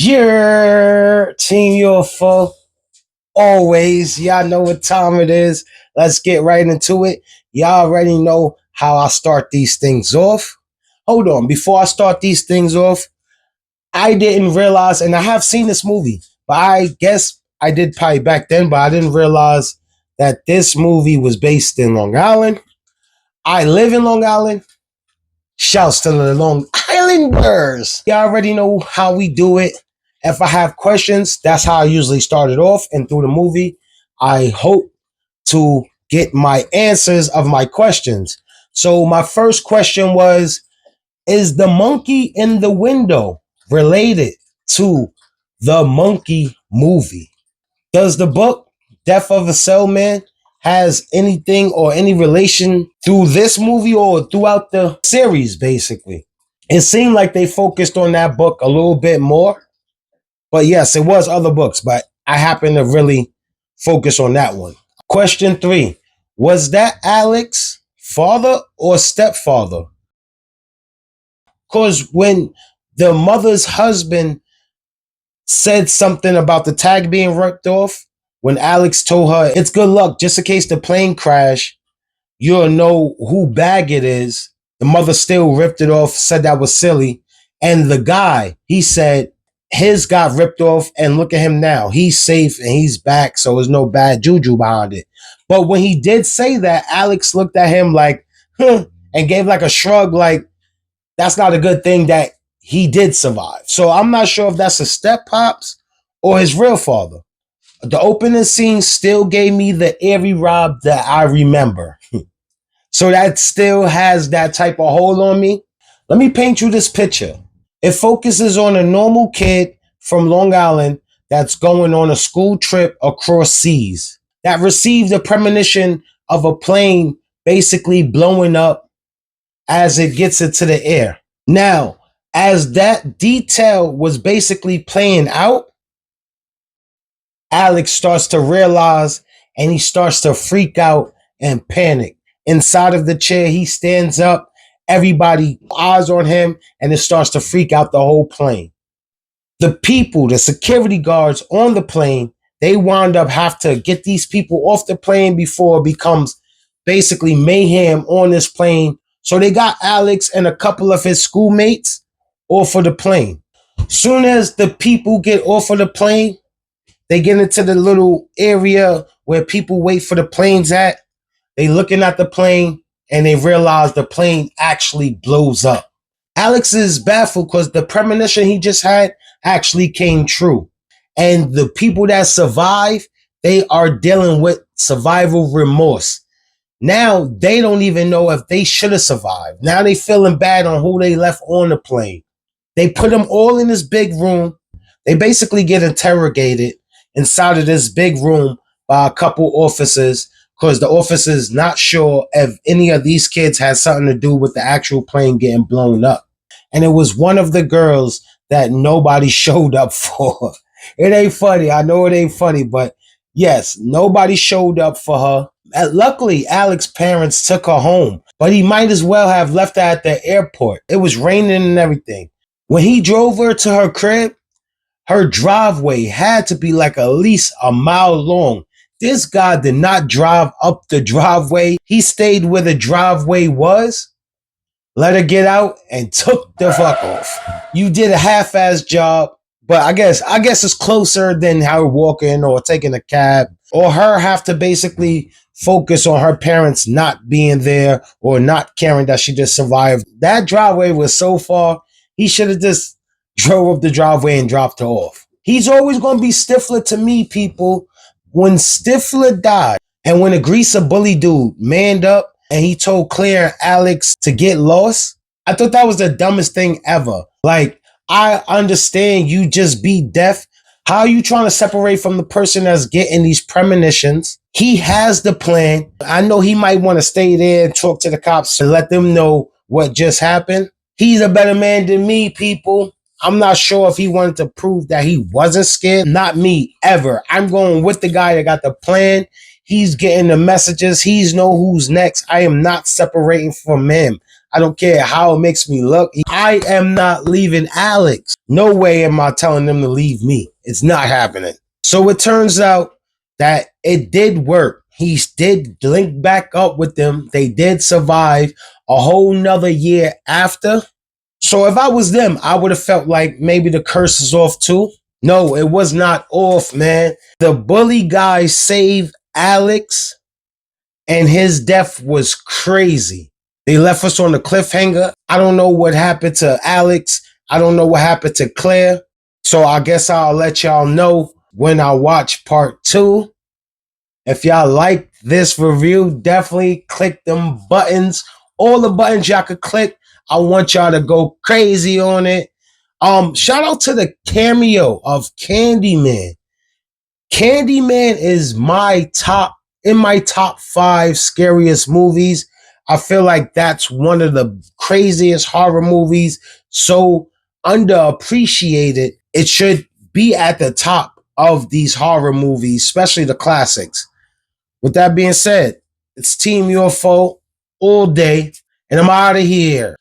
Your team UFO. Always, y'all know what time it is. Let's get right into it. Y'all already know how I start these things off. Hold on, before I start these things off, I didn't realize, and I have seen this movie, but I guess I did probably back then, but I didn't realize that this movie was based in Long Island. I live in Long Island. Shouts to the Long Islanders. You already know how we do it. If I have questions, that's how I usually start it off. And through the movie, I hope to get my answers of my questions. So my first question was, is the monkey in the window related to the Monkey movie? Does the book Death of a Salesman has anything or any relation through this movie or throughout the series, basically? It seemed like they focused on that book a little bit more. But yes, it was other books, but I happen to really focus on that one. Question 3. Was that Alex father or stepfather? Because when the mother's husband said something about the tag being ripped off, when Alex told her, it's good luck, just in case the plane crash, you'll know who bag it is. The mother still ripped it off, said that was silly. And the guy, he said, his got ripped off, and look at him now. He's safe and he's back, so there's no bad juju behind it. But when he did say that, Alex looked at him like, huh, and gave like a shrug, like, that's not a good thing that he did survive. So I'm not sure if that's his step pops or his real father. The opening scene still gave me the Airy Rob that I remember. So that still has that type of hold on me. Let me paint you this picture. It focuses on a normal kid from Long Island that's going on a school trip across seas that received a premonition of a plane basically blowing up as it gets into the air. Now, as that detail was basically playing out, Alex starts to realize and he starts to freak out and panic. Inside of the chair, he stands up, everybody eyes on him, and it starts to freak out the whole plane. The people, the security guards on the plane, they wound up have to get these people off the plane before it becomes basically mayhem on this plane. So they got Alex and a couple of his schoolmates off of the plane. Soon as the people get off of the plane, they get into the little area where people wait for the planes at. They looking at the plane and they realize the plane actually blows up. Alex is baffled because the premonition he just had actually came true. And the people that survive, they are dealing with survival remorse. Now they don't even know if they should have survived. Now they feeling bad on who they left on the plane. They put them all in this big room. They basically get interrogated inside of this big room by a couple officers because the officers not sure if any of these kids had something to do with the actual plane getting blown up. And it was one of the girls that nobody showed up for. It ain't funny. I know it ain't funny, but yes, nobody showed up for her. Luckily, Alex's parents took her home, but he might as well have left her at the airport. It was raining and everything. When he drove her to her crib, her driveway had to be like at least a mile long. This guy did not drive up the driveway. He stayed where the driveway was, let her get out, and took the fuck off. You did a half-ass job, but I guess it's closer than her walking or taking a cab, or her have to basically focus on her parents not being there or not caring that she just survived. That driveway was so far, he should have just drove up the driveway and dropped her off. He's always going to be Stifler to me, people. When Stifler died and when the greaser bully dude manned up and he told Claire and Alex to get lost, I thought that was the dumbest thing ever. Like, I understand you just be deaf. How are you trying to separate from the person that's getting these premonitions? He has the plan. I know he might want to stay there and talk to the cops and let them know what just happened. He's a better man than me, people. I'm not sure if he wanted to prove that he wasn't scared. Not me, ever. I'm going with the guy that got the plan. He's getting the messages. He's know who's next. I am not separating from him. I don't care how it makes me look. I am not leaving Alex. No way am I telling them to leave me. It's not happening. So it turns out that it did work. He did link back up with them. They did survive a whole nother year after. So if I was them, I would have felt like maybe the curse is off too. No, it was not off, man. The bully guy saved Alex, and his death was crazy. They left us on the cliffhanger. I don't know what happened to Alex. I don't know what happened to Claire. So I guess I'll let y'all know when I watch part 2. If y'all like this review, definitely click them buttons. All the buttons y'all could click. I want y'all to go crazy on it. Shout out to the cameo of Candyman. Candyman is my top 5 scariest movies. I feel like that's one of the craziest horror movies. So underappreciated. It should be at the top of these horror movies, especially the classics. With that being said, it's Team UFO all day, and I'm out of here.